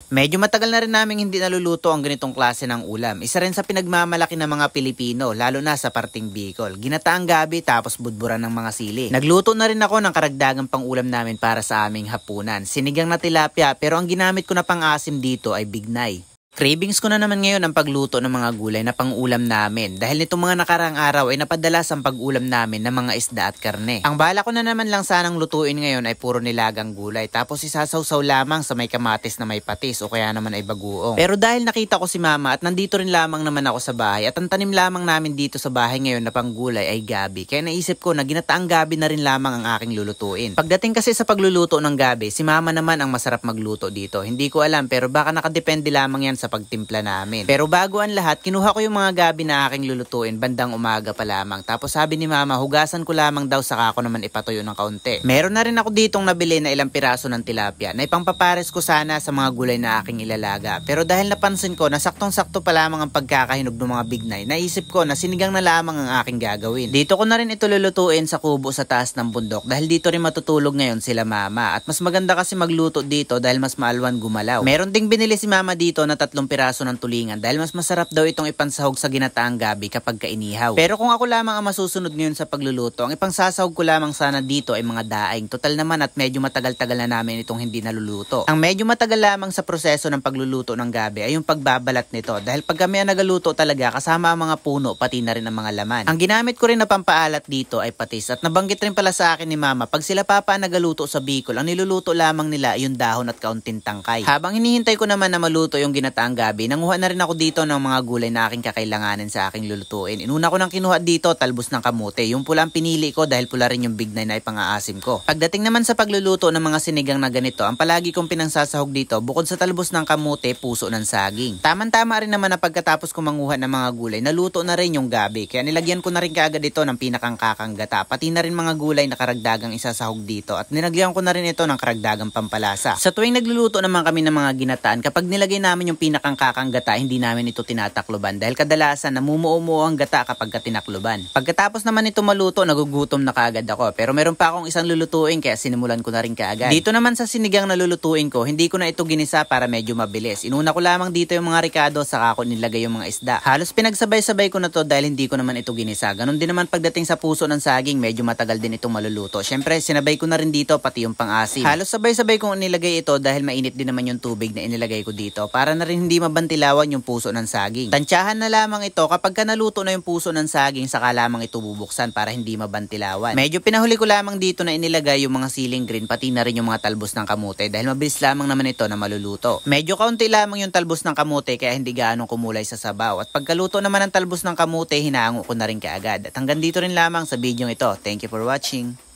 Medyo matagal na rin naming hindi naluluto ang ganitong klase ng ulam. Isa rin sa pinagmamalaki ng mga Pilipino, lalo na sa parting Bicol. Ginataang gabi tapos budburan ng mga sili. Nagluto na rin ako ng karagdagang pang-ulam namin para sa aming hapunan. Sinigang na tilapia, pero ang ginamit ko na pang-asim dito ay bignay. Cravings ko na naman ngayon ang pagluto ng mga gulay na pang-ulam namin dahil nitong mga nakaraang araw ay napadalas ang pag-ulam namin ng mga isda at karne. Ang bala ko na naman lang sanang lutuin ngayon ay puro nilagang gulay tapos isasawsaw lamang sa may kamatis na may patis o kaya naman ay bagoong. Pero dahil nakita ko si mama at nandito rin lamang naman ako sa bahay at ang tanim lamang namin dito sa bahay ngayon na panggulay ay gabi, kaya naisip ko na ginataang gabi na rin lamang ang aking lulutuin. Pagdating kasi sa pagluluto ng gabi, si mama naman ang masarap magluto dito. Hindi ko alam pero baka nakadepende lamang yan sa pagtimpla namin. Pero bago ang lahat, kinuha ko yung mga gabi na aking lulutuin bandang umaga pa lamang. Tapos sabi ni mama, hugasan ko lamang daw saka ako naman ipatuyo ng kaunti. Meron na rin ako ditong nabili na ilang piraso ng tilapia na ipangpapares ko sana sa mga gulay na aking ilalaga. Pero dahil napansin ko na saktong-sakto pa lamang ang pagkakahinog ng mga bignay, naisip ko na sinigang na lamang ang aking gagawin. Dito ko na rin ito lulutuin sa kubo sa taas ng bundok dahil dito rin matutulog ngayon sila mama. At mas maganda kasi magluto dito dahil mas maalwan gumalaw. Meron ding binili si mama dito na 3 piraso ng tulingan dahil mas masarap daw itong ipansahog sa ginataang gabi kapag kainihaw. Pero kung ako lamang ang masusunod ngayon sa pagluluto, ang ipangsasahog ko lamang sana dito ay mga daing. Total naman at medyo matagal-tagal na namin itong hindi naluluto. Ang medyo matagal lamang sa proseso ng pagluluto ng gabi ay yung pagbabalat nito dahil pag kami ang nagaluto talaga kasama ang mga puno pati na rin ang mga laman. Ang ginamit ko rin na pampaalat dito ay patis at nabanggit rin pala sa akin ni mama pag sila papa ang nagaluto sa Bicol, ang niluluto lamang nila ay yung dahon at kaunting tangkay. Habang hinihintay ko naman na maluto yung ginataang gabi, nanguha na rin ako dito ng mga gulay na aking kakailanganin sa aking lulutuin. Inuna ko nang kinuha dito talbos ng kamote. Yung pula ang pinili ko dahil pula rin yung bignay na ipang-aasim ko. Pagdating naman sa pagluluto ng mga sinigang na ganito, ang palagi kong pinangsasahog dito bukod sa talbos ng kamote, puso ng saging. Tamang-tama rin naman na pagkatapos ko manguha ng mga gulay, naluto na rin yung gabi. Kaya nilagyan ko na rin kaagad ito ng pinakangkakang gata. Pati na rin mga gulay na karagdagang isasahog dito at nilagyan ko na rin ito ng karagdagang pampalasa. Sa tuwing nagluluto naman kami ng mga ginataan, kapag nilagay namin yung pinakangkakang gata, hindi namin ito tinatakloban dahil kadalasan namumuo-muo ang gata kapag tinakloban. Pagkatapos naman ito maluto, nagugutom na kaagad ako. Pero meron pa akong isang lulutuin kaya sinimulan ko na rin kaagad. Dito naman sa sinigang na lulutuin ko, hindi ko na ito ginisa para medyo mabilis. Inuna ko lamang dito yung mga ricado saka ko nilagay yung mga isda. Halos pinagsabay-sabay ko na to dahil hindi ko naman ito ginisa. Ganon din naman pagdating sa puso ng saging, medyo matagal din itong maluluto. Syempre, sinabay ko na rin dito pati yung pang-asim. Halos sabay-sabay kong nilagay ito dahil mainit din naman yung tubig na inilagay ko dito para na rin hindi mabantilawan yung puso ng saging. Tansyahan na lamang ito kapag naluto na yung puso ng saging saka lamang ito bubuksan para hindi mabantilawan. Medyo pinahuli ko lamang dito na inilagay yung mga siling green pati na rin yung mga talbos ng kamote dahil mabilis lamang naman ito na maluluto. Medyo kaunti lamang yung talbos ng kamote kaya hindi gaanong kumulay sa sabaw at pagkaluto naman ng talbos ng kamote hinaango ko na rin kaagad. At hanggang dito rin lamang sa video ito. Thank you for watching.